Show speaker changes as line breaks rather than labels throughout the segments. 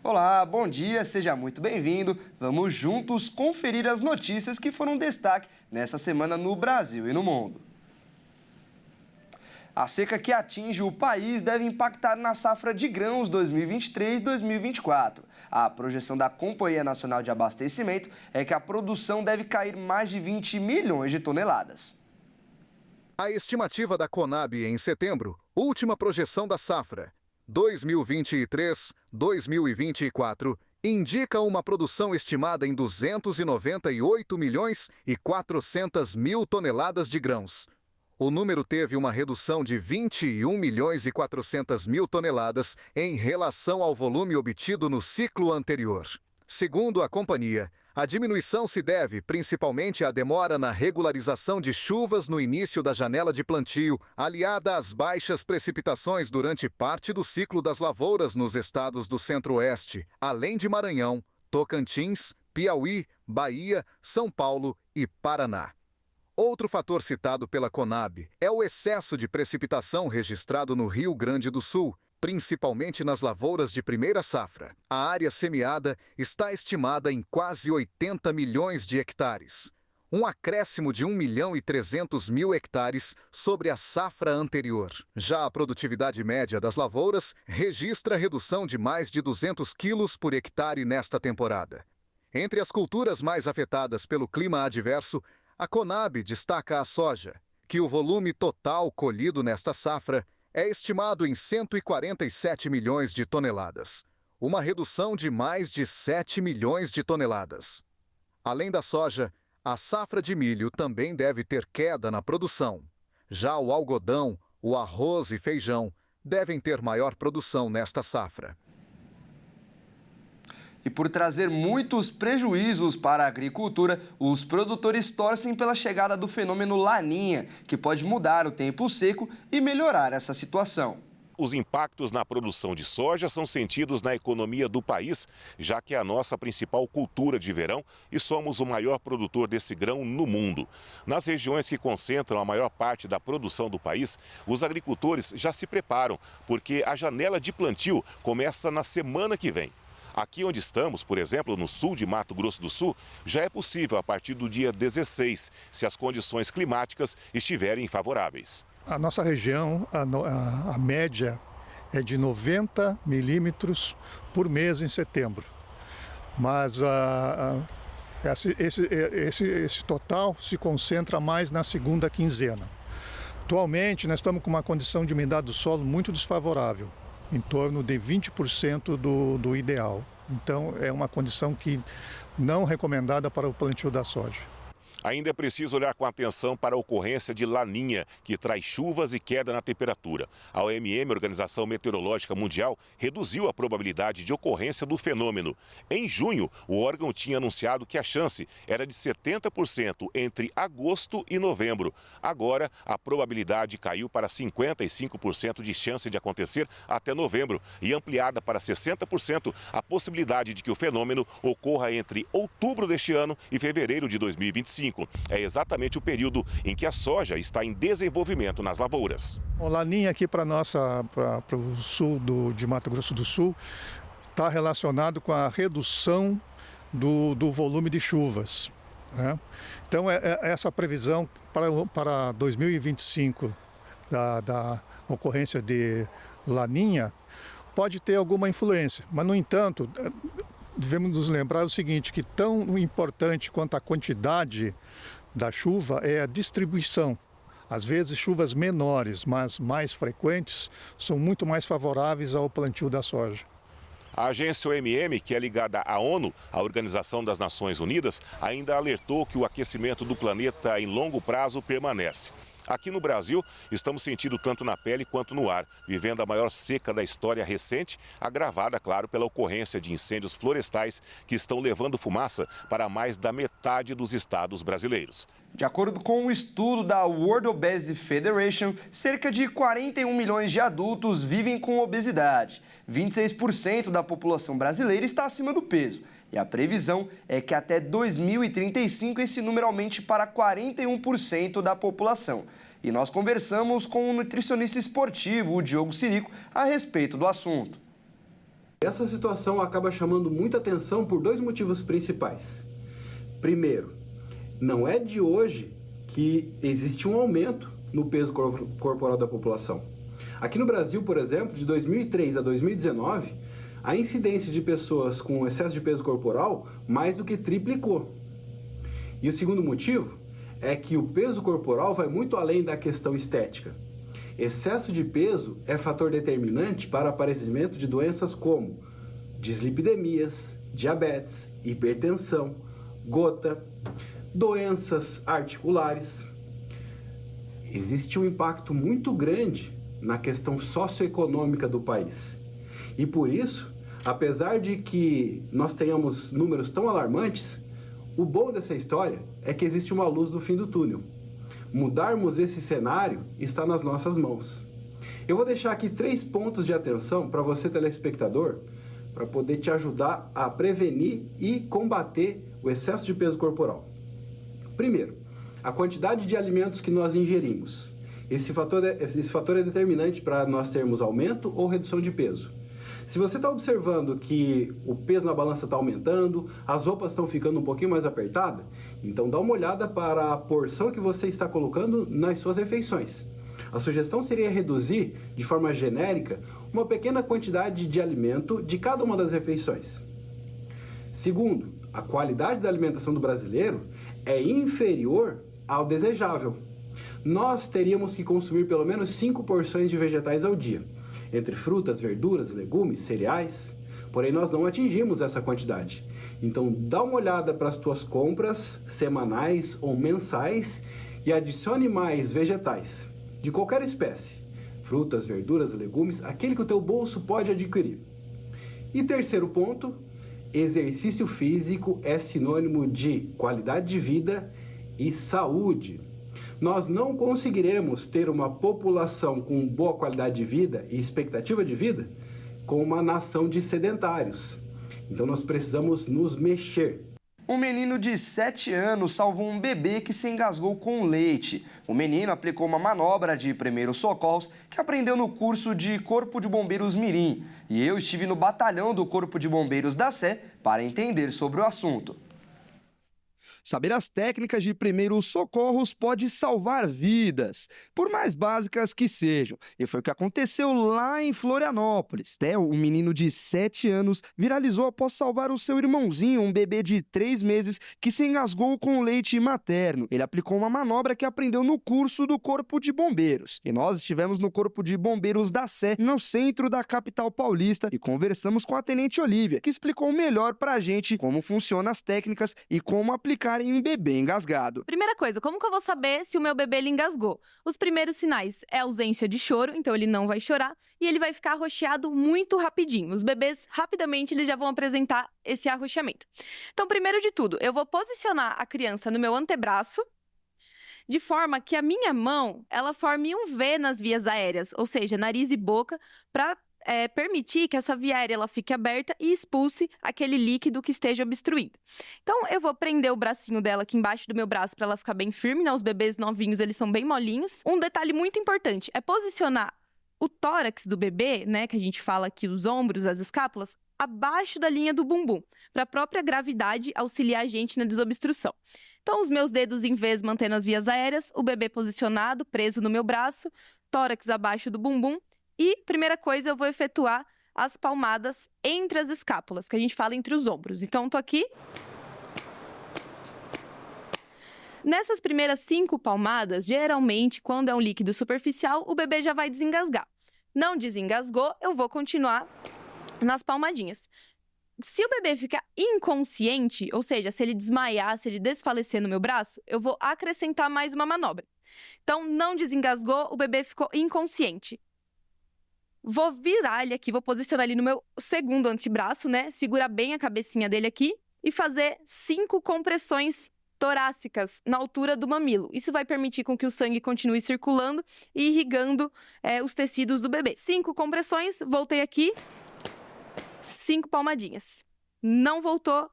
Olá, bom dia, seja muito bem-vindo. Vamos juntos conferir as notícias que foram destaque nessa semana no Brasil e no mundo. A seca que atinge o país deve impactar na safra de grãos 2023-2024. A projeção da Companhia Nacional de Abastecimento é que a produção deve cair mais de 20 milhões de toneladas.
A estimativa da Conab em setembro, última projeção da safra 2023-2024, indica uma produção estimada em 298 milhões e 400 mil toneladas de grãos. O número teve uma redução de 21 milhões e 400 mil toneladas em relação ao volume obtido no ciclo anterior. Segundo a companhia, a diminuição se deve principalmente à demora na regularização de chuvas no início da janela de plantio, aliada às baixas precipitações durante parte do ciclo das lavouras nos estados do Centro-Oeste, além de Maranhão, Tocantins, Piauí, Bahia, São Paulo e Paraná. Outro fator citado pela Conab é o excesso de precipitação registrado no Rio Grande do Sul, principalmente nas lavouras de primeira safra. A área semeada está estimada em quase 80 milhões de hectares, um acréscimo de 1 milhão e 300 mil hectares sobre a safra anterior. Já a produtividade média das lavouras registra redução de mais de 200 quilos por hectare nesta temporada. Entre as culturas mais afetadas pelo clima adverso, a Conab destaca a soja, que o volume total colhido nesta safra é estimado em 147 milhões de toneladas, uma redução de mais de 7 milhões de toneladas. Além da soja, a safra de milho também deve ter queda na produção. Já o algodão, o arroz e feijão devem ter maior produção nesta safra.
E por trazer muitos prejuízos para a agricultura, os produtores torcem pela chegada do fenômeno Laninha, que pode mudar o tempo seco e melhorar essa situação.
Os impactos na produção de soja são sentidos na economia do país, já que é a nossa principal cultura de verão e somos o maior produtor desse grão no mundo. Nas regiões que concentram a maior parte da produção do país, os agricultores já se preparam, porque a janela de plantio começa na semana que vem. Aqui onde estamos, por exemplo, no sul de Mato Grosso do Sul, já é possível a partir do dia 16, se as condições climáticas estiverem favoráveis.
A nossa região, a média é de 90 milímetros por mês em setembro. Mas esse total se concentra mais na segunda quinzena. Atualmente, nós estamos com uma condição de umidade do solo muito desfavorável, em torno de 20% do ideal. Então, é uma condição que não recomendada para o plantio da soja.
Ainda é preciso olhar com atenção para a ocorrência de Laninha, que traz chuvas e queda na temperatura. A OMM, Organização Meteorológica Mundial, reduziu a probabilidade de ocorrência do fenômeno. Em junho, o órgão tinha anunciado que a chance era de 70% entre agosto e novembro. Agora, a probabilidade caiu para 55% de chance de acontecer até novembro e ampliada para 60% a possibilidade de que o fenômeno ocorra entre outubro deste ano e fevereiro de 2025. É exatamente o período em que a soja está em desenvolvimento nas lavouras.
O Laninha aqui para o sul de Mato Grosso do Sul está relacionado com a redução do volume de chuvas, né? Então, essa previsão para 2025 da ocorrência de Laninha pode ter alguma influência, mas, no entanto, devemos nos lembrar o seguinte, que tão importante quanto a quantidade da chuva é a distribuição. Às vezes, chuvas menores, mas mais frequentes, são muito mais favoráveis ao plantio da soja.
A agência OMM, que é ligada à ONU, a Organização das Nações Unidas, ainda alertou que o aquecimento do planeta em longo prazo permanece. Aqui no Brasil, estamos sentindo tanto na pele quanto no ar, vivendo a maior seca da história recente, agravada, claro, pela ocorrência de incêndios florestais que estão levando fumaça para mais da metade dos estados brasileiros.
De acordo com um estudo da World Obesity Federation, cerca de 41 milhões de adultos vivem com obesidade. 26% da população brasileira está acima do peso. E a previsão é que até 2035 esse número aumente para 41% da população. E nós conversamos com o nutricionista esportivo, o Diogo Sirico, a respeito do assunto.
Essa situação acaba chamando muita atenção por dois motivos principais. Primeiro, não é de hoje que existe um aumento no peso corporal da população. Aqui no Brasil, por exemplo, de 2003 a 2019, a incidência de pessoas com excesso de peso corporal mais do que triplicou. E o segundo motivo é que o peso corporal vai muito além da questão estética. Excesso de peso é fator determinante para o aparecimento de doenças como dislipidemias, diabetes, hipertensão, gota, doenças articulares. Existe um impacto muito grande na questão socioeconômica do país. E por isso, apesar de que nós tenhamos números tão alarmantes, o bom dessa história é que existe uma luz no fim do túnel. Mudarmos esse cenário está nas nossas mãos. Eu vou deixar aqui 3 pontos de atenção para você, telespectador, para poder te ajudar a prevenir e combater o excesso de peso corporal. Primeiro, a quantidade de alimentos que nós ingerimos. Esse fator é determinante para nós termos aumento ou redução de peso. Se você está observando que o peso na balança está aumentando, as roupas estão ficando um pouquinho mais apertadas, então dá uma olhada para a porção que você está colocando nas suas refeições. A sugestão seria reduzir, de forma genérica, uma pequena quantidade de alimento de cada uma das refeições. Segundo, a qualidade da alimentação do brasileiro é inferior ao desejável. Nós teríamos que consumir pelo menos 5 porções de vegetais ao dia, entre frutas, verduras, legumes, cereais, porém nós não atingimos essa quantidade. Então dá uma olhada para as tuas compras semanais ou mensais e adicione mais vegetais, de qualquer espécie, frutas, verduras, legumes, aquele que o teu bolso pode adquirir. E terceiro ponto, exercício físico é sinônimo de qualidade de vida e saúde. Nós não conseguiremos ter uma população com boa qualidade de vida e expectativa de vida com uma nação de sedentários. Então nós precisamos nos mexer.
Um menino de 7 anos salvou um bebê que se engasgou com leite. O menino aplicou uma manobra de primeiros socorros que aprendeu no curso de Corpo de Bombeiros Mirim. E eu estive no batalhão do Corpo de Bombeiros da Sé para entender sobre o assunto. Saber as técnicas de primeiros socorros pode salvar vidas, por mais básicas que sejam. E foi o que aconteceu lá em Florianópolis. Theo, um menino de 7 anos, viralizou após salvar o seu irmãozinho, um bebê de 3 meses, que se engasgou com leite materno. Ele aplicou uma manobra que aprendeu no curso do Corpo de Bombeiros. E nós estivemos no Corpo de Bombeiros da Sé, no centro da capital paulista, e conversamos com a Tenente Olívia, que explicou melhor pra gente como funcionam as técnicas e como aplicar em um bebê engasgado.
Primeira coisa, como que eu vou saber se o meu bebê ele engasgou? Os primeiros sinais é ausência de choro, então ele não vai chorar, e ele vai ficar arroxeado muito rapidinho. Os bebês, rapidamente, eles já vão apresentar esse arroxeamento. Então, primeiro de tudo, eu vou posicionar a criança no meu antebraço, de forma que a minha mão, ela forme um V nas vias aéreas, ou seja, nariz e boca, para permitir que essa via aérea ela fique aberta e expulse aquele líquido que esteja obstruindo. Então, eu vou prender o bracinho dela aqui embaixo do meu braço para ela ficar bem firme, né? Os bebês novinhos, eles são bem molinhos. Um detalhe muito importante é posicionar o tórax do bebê, né? Que a gente fala aqui, os ombros, as escápulas, abaixo da linha do bumbum, para a própria gravidade auxiliar a gente na desobstrução. Então, os meus dedos em vez mantendo as vias aéreas, o bebê posicionado, preso no meu braço, tórax abaixo do bumbum. E, primeira coisa, eu vou efetuar as palmadas entre as escápulas, que a gente fala entre os ombros. Então, tô aqui. Nessas primeiras 5 palmadas, geralmente, quando é um líquido superficial, o bebê já vai desengasgar. Não desengasgou, eu vou continuar nas palmadinhas. Se o bebê ficar inconsciente, ou seja, se ele desmaiar, se ele desfalecer no meu braço, eu vou acrescentar mais uma manobra. Então, não desengasgou, o bebê ficou inconsciente. Vou virar ele aqui, vou posicionar ele no meu segundo antebraço, né? Segurar bem a cabecinha dele aqui e fazer 5 compressões torácicas na altura do mamilo. Isso vai permitir com que o sangue continue circulando e irrigando os tecidos do bebê. 5 compressões, voltei aqui, 5 palmadinhas. Não voltou,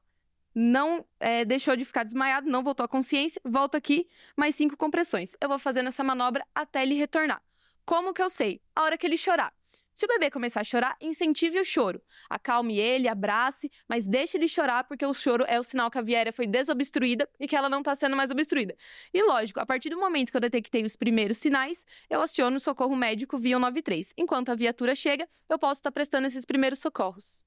não deixou de ficar desmaiado, não voltou à consciência, volto aqui, mais 5 compressões. Eu vou fazendo essa manobra até ele retornar. Como que eu sei? A hora que ele chorar. Se o bebê começar a chorar, incentive o choro. Acalme ele, abrace, mas deixe ele chorar porque o choro é o sinal que a via aérea foi desobstruída e que ela não está sendo mais obstruída. E lógico, a partir do momento que eu detectei os primeiros sinais, eu aciono o socorro médico via 193. Enquanto a viatura chega, eu posso estar prestando esses primeiros socorros.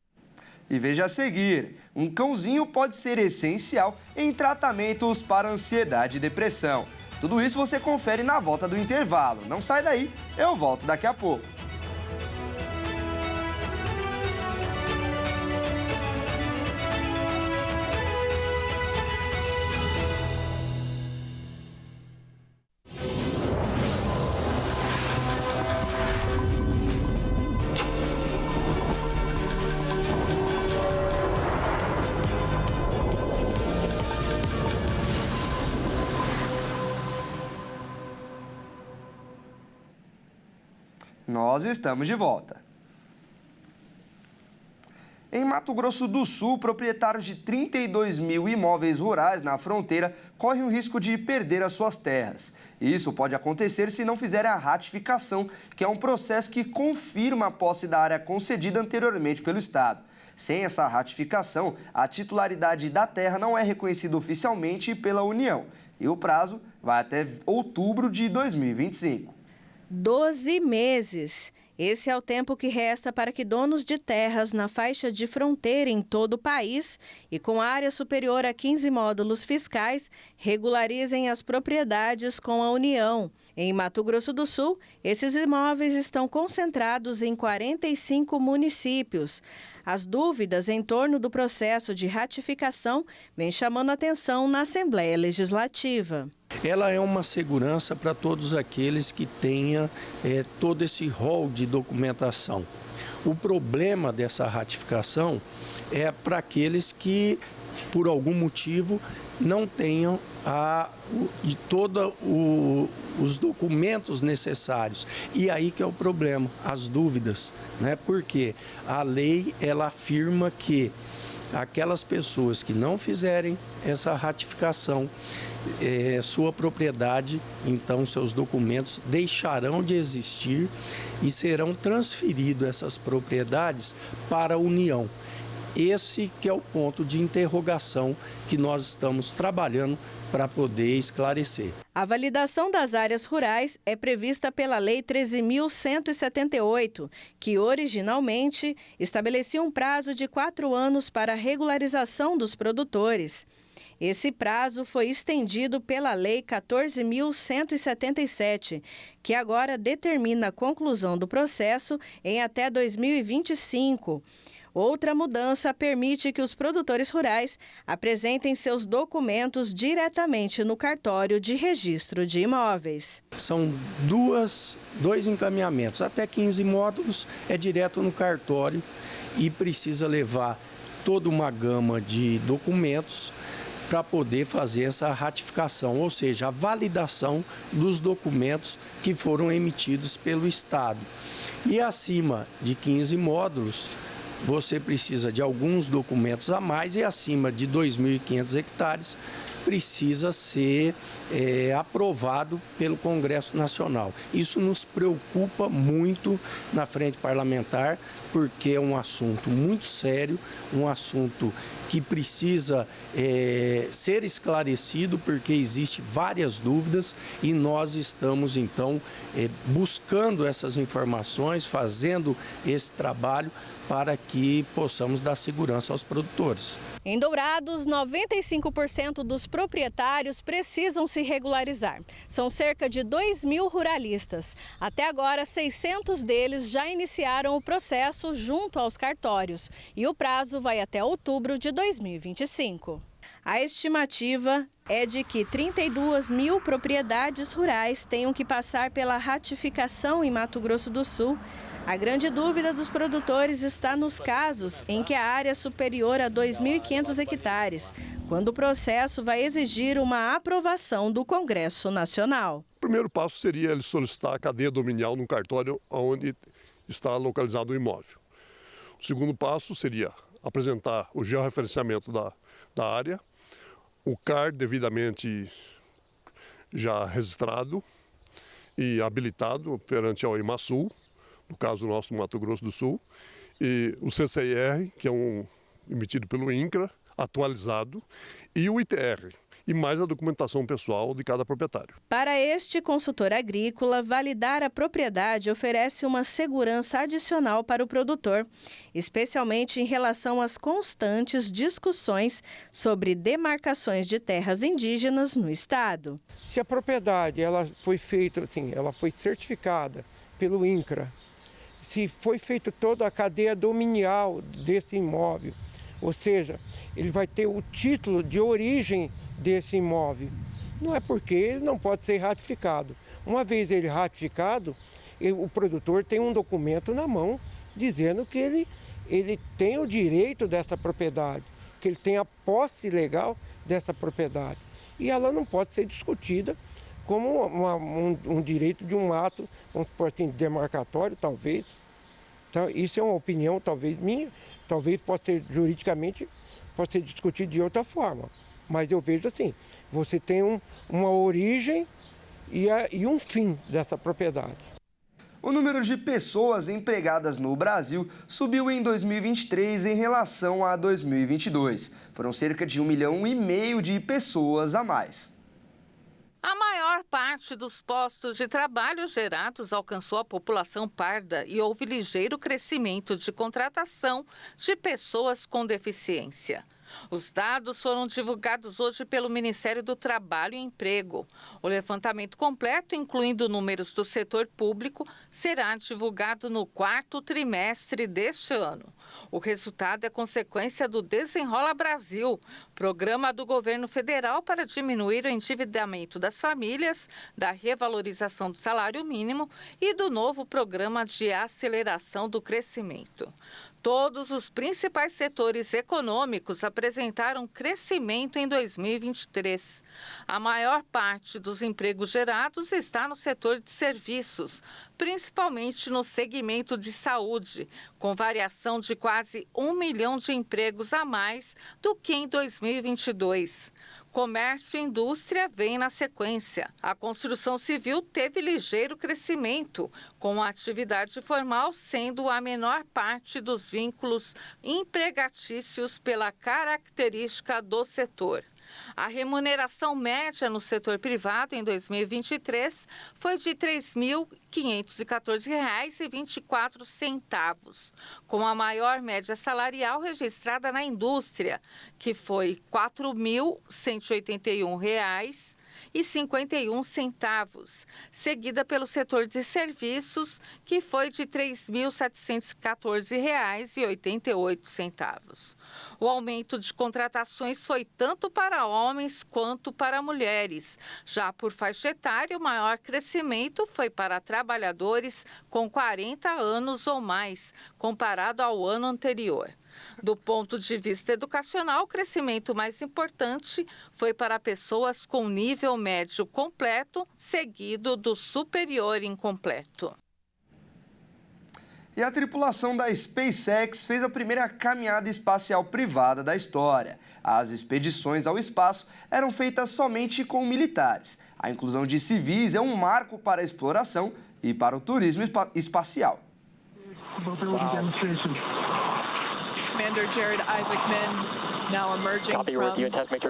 E veja a seguir, um cãozinho pode ser essencial em tratamentos para ansiedade e depressão. Tudo isso você confere na volta do intervalo. Não sai daí, eu volto daqui a pouco. Nós estamos de volta. Em Mato Grosso do Sul, proprietários de 32 mil imóveis rurais na fronteira correm o risco de perder as suas terras. Isso pode acontecer se não fizerem a ratificação, que é um processo que confirma a posse da área concedida anteriormente pelo Estado. Sem essa ratificação, a titularidade da terra não é reconhecida oficialmente pela União e o prazo vai até outubro de 2025.
12 meses. Esse é o tempo que resta para que donos de terras na faixa de fronteira em todo o país e com área superior a 15 módulos fiscais regularizem as propriedades com a União. Em Mato Grosso do Sul, esses imóveis estão concentrados em 45 municípios. As dúvidas em torno do processo de ratificação vêm chamando atenção na Assembleia Legislativa.
Ela é uma segurança para todos aqueles que tenham todo esse rol de documentação. O problema dessa ratificação é para aqueles que, por algum motivo, não tenham todos os documentos necessários. E aí que é o problema, as dúvidas, né? Porque a lei ela afirma que aquelas pessoas que não fizerem essa ratificação, sua propriedade, então seus documentos deixarão de existir e serão transferidas essas propriedades para a União. Esse que é o ponto de interrogação que nós estamos trabalhando para poder esclarecer.
A validação das áreas rurais é prevista pela Lei 13.178, que originalmente estabelecia um prazo de 4 anos para a regularização dos produtores. Esse prazo foi estendido pela Lei 14.177, que agora determina a conclusão do processo em até 2025. Outra mudança permite que os produtores rurais apresentem seus documentos diretamente no cartório de registro de imóveis.
São dois encaminhamentos. Até 15 módulos é direto no cartório e precisa levar toda uma gama de documentos para poder fazer essa ratificação, ou seja, a validação dos documentos que foram emitidos pelo Estado. E acima de 15 módulos, você precisa de alguns documentos a mais e acima de 2.500 hectares precisa ser aprovado pelo Congresso Nacional. Isso nos preocupa muito na frente parlamentar, porque é um assunto muito sério, um assunto que precisa ser esclarecido, porque existem várias dúvidas e nós estamos, então, buscando essas informações, fazendo esse trabalho para que possamos dar segurança aos produtores.
Em Dourados, 95% dos proprietários precisam se regularizar. São cerca de 2.000 ruralistas. Até agora, 600 deles já iniciaram o processo junto aos cartórios. E o prazo vai até outubro de 2025. A estimativa é de que 32 mil propriedades rurais tenham que passar pela ratificação em Mato Grosso do Sul. A grande dúvida dos produtores está nos casos em que a área é superior a 2.500 hectares, quando o processo vai exigir uma aprovação do Congresso Nacional.
O primeiro passo seria ele solicitar a cadeia dominial no cartório onde está localizado o imóvel. O segundo passo seria apresentar o georreferenciamento da área, o CAR devidamente já registrado e habilitado perante a OIMASUL, no caso nosso do Mato Grosso do Sul, e o CCIR, que é emitido pelo INCRA, atualizado, e o ITR, e mais a documentação pessoal de cada proprietário.
Para este consultor agrícola, validar a propriedade oferece uma segurança adicional para o produtor, especialmente em relação às constantes discussões sobre demarcações de terras indígenas no estado.
Se a propriedade ela foi feita, assim, ela foi certificada pelo INCRA, se foi feita toda a cadeia dominial desse imóvel, ou seja, ele vai ter o título de origem desse imóvel. Não é porque ele não pode ser ratificado. Uma vez ele ratificado, o produtor tem um documento na mão dizendo que ele tem o direito dessa propriedade, que ele tem a posse legal dessa propriedade. E ela não pode ser discutida como um direito de um ato, vamos supor assim, demarcatório, talvez. Então, isso é uma opinião, talvez minha, talvez possa ser juridicamente, pode ser discutido de outra forma. Mas eu vejo assim, você tem uma origem e um fim dessa propriedade.
O número de pessoas empregadas no Brasil subiu em 2023 em relação a 2022. Foram cerca de 1,5 milhão de pessoas a mais.
A maior parte dos postos de trabalho gerados alcançou a população parda e houve ligeiro crescimento de contratação de pessoas com deficiência. Os dados foram divulgados hoje pelo Ministério do Trabalho e Emprego. O levantamento completo, incluindo números do setor público, será divulgado no 4º trimestre deste ano. O resultado é consequência do Desenrola Brasil, programa do governo federal para diminuir o endividamento das famílias, da revalorização do salário mínimo e do novo programa de aceleração do crescimento. Todos os principais setores econômicos apresentaram crescimento em 2023. A maior parte dos empregos gerados está no setor de serviços, principalmente no segmento de saúde, com variação de quase 1 milhão de empregos a mais do que em 2022. Comércio e indústria vêm na sequência. A construção civil teve ligeiro crescimento, com a atividade formal sendo a menor parte dos vínculos empregatícios pela característica do setor. A remuneração média no setor privado em 2023 foi de R$ 3.514,24, com a maior média salarial registrada na indústria, que foi R$ 4.181,51, seguida pelo setor de serviços, que foi de R$ 3.714,88. O aumento de contratações foi tanto para homens quanto para mulheres. Já por faixa etária, o maior crescimento foi para trabalhadores com 40 anos ou mais, comparado ao ano anterior. Do ponto de vista educacional, o crescimento mais importante foi para pessoas com nível médio completo, seguido do superior incompleto.
E a tripulação da SpaceX fez a primeira caminhada espacial privada da história. As expedições ao espaço eram feitas somente com militares. A inclusão de civis é um marco para a exploração e para o turismo espacial.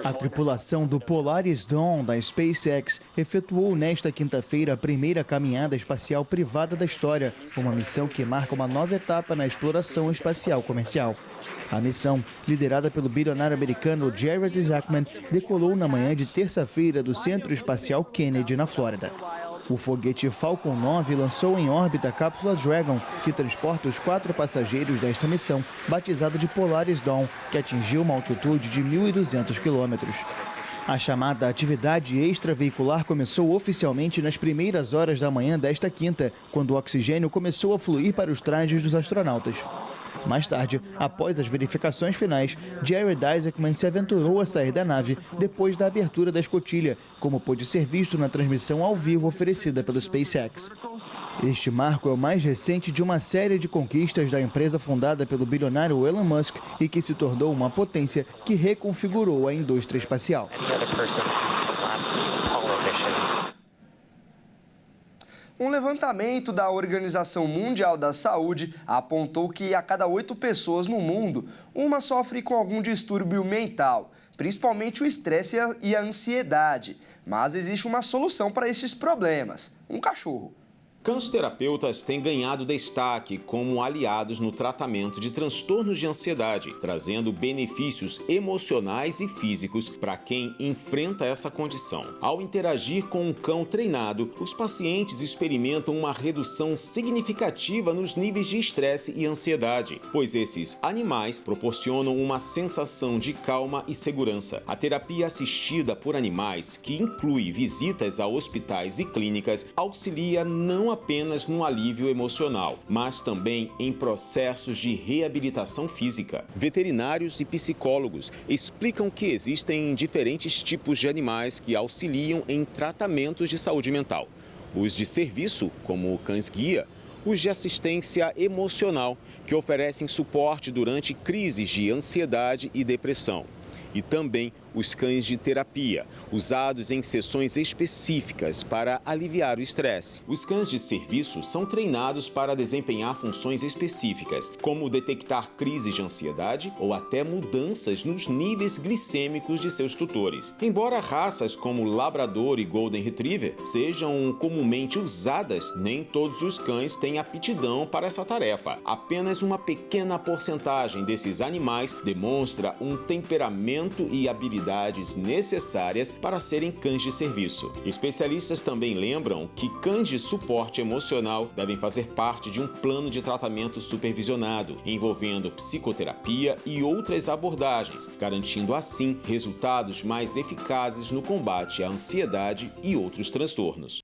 A tripulação do Polaris Dawn da SpaceX efetuou nesta quinta-feira a primeira caminhada espacial privada da história, uma missão que marca uma nova etapa na exploração espacial comercial. A missão, liderada pelo bilionário americano Jared Isaacman, decolou na manhã de terça-feira do Centro Espacial Kennedy, na Flórida. O foguete Falcon 9 lançou em órbita a cápsula Dragon, que transporta os 4 passageiros desta missão, batizada de Polaris Dawn, que atingiu uma altitude de 1.200 quilômetros. A chamada atividade extraveicular começou oficialmente nas primeiras horas da manhã desta quinta, quando o oxigênio começou a fluir para os trajes dos astronautas. Mais tarde, após as verificações finais, Jared Isaacman se aventurou a sair da nave depois da abertura da escotilha, como pôde ser visto na transmissão ao vivo oferecida pelo SpaceX. Este marco é o mais recente de uma série de conquistas da empresa fundada pelo bilionário Elon Musk e que se tornou uma potência que reconfigurou a indústria espacial.
Um levantamento da Organização Mundial da Saúde apontou que a cada 8 pessoas no mundo, uma sofre com algum distúrbio mental, principalmente o estresse e a ansiedade. Mas existe uma solução para esses problemas: um cachorro.
Cães-terapeutas têm ganhado destaque como aliados no tratamento de transtornos de ansiedade, trazendo benefícios emocionais e físicos para quem enfrenta essa condição. Ao interagir com um cão treinado, os pacientes experimentam uma redução significativa nos níveis de estresse e ansiedade, pois esses animais proporcionam uma sensação de calma e segurança. A terapia assistida por animais, que inclui visitas a hospitais e clínicas, auxilia não apenas no alívio emocional, mas também em processos de reabilitação física. Veterinários e psicólogos explicam que existem diferentes tipos de animais que auxiliam em tratamentos de saúde mental. Os de serviço, como cães-guia, os de assistência emocional, que oferecem suporte durante crises de ansiedade e depressão. E também os cães de terapia, usados em sessões específicas para aliviar o estresse. Os cães de serviço são treinados para desempenhar funções específicas, como detectar crises de ansiedade ou até mudanças nos níveis glicêmicos de seus tutores. Embora raças como Labrador e Golden Retriever sejam comumente usadas, nem todos os cães têm aptidão para essa tarefa. Apenas uma pequena porcentagem desses animais demonstra um temperamento e habilidades necessárias para serem cães de serviço. Especialistas também lembram que cães de suporte emocional devem fazer parte de um plano de tratamento supervisionado, envolvendo psicoterapia e outras abordagens, garantindo assim resultados mais eficazes no combate à ansiedade e outros transtornos.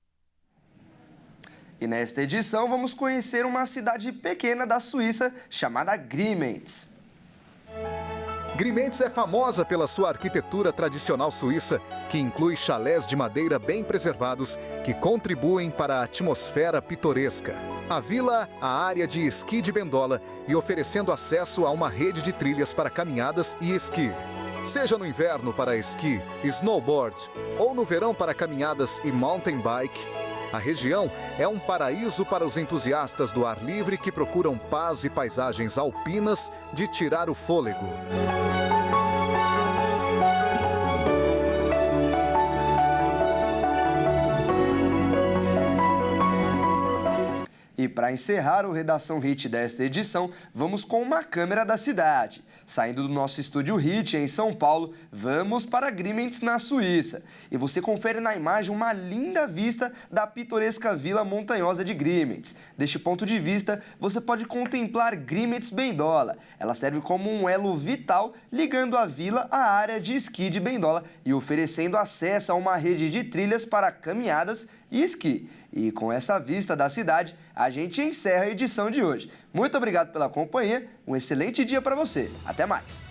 E nesta edição vamos conhecer uma cidade pequena da Suíça chamada Grimentz.
Grimentz é famosa pela sua arquitetura tradicional suíça, que inclui chalés de madeira bem preservados que contribuem para a atmosfera pitoresca. A vila, a área de esqui de bendola e oferecendo acesso a uma rede de trilhas para caminhadas e esqui. Seja no inverno para esqui, snowboard ou no verão para caminhadas e mountain bike, a região é um paraíso para os entusiastas do ar livre que procuram paz e paisagens alpinas de tirar o fôlego.
E para encerrar o Redação Hit desta edição, vamos com uma câmera da cidade. Saindo do nosso estúdio Hit em São Paulo, vamos para Grimentz, na Suíça. E você confere na imagem uma linda vista da pitoresca vila montanhosa de Grimentz. Deste ponto de vista, você pode contemplar Grimentz Bendola. Ela serve como um elo vital ligando a vila à área de esqui de Bendola e oferecendo acesso a uma rede de trilhas para caminhadas e esqui. E com essa vista da cidade, a gente encerra a edição de hoje. Muito obrigado pela companhia, um excelente dia para você. Até mais!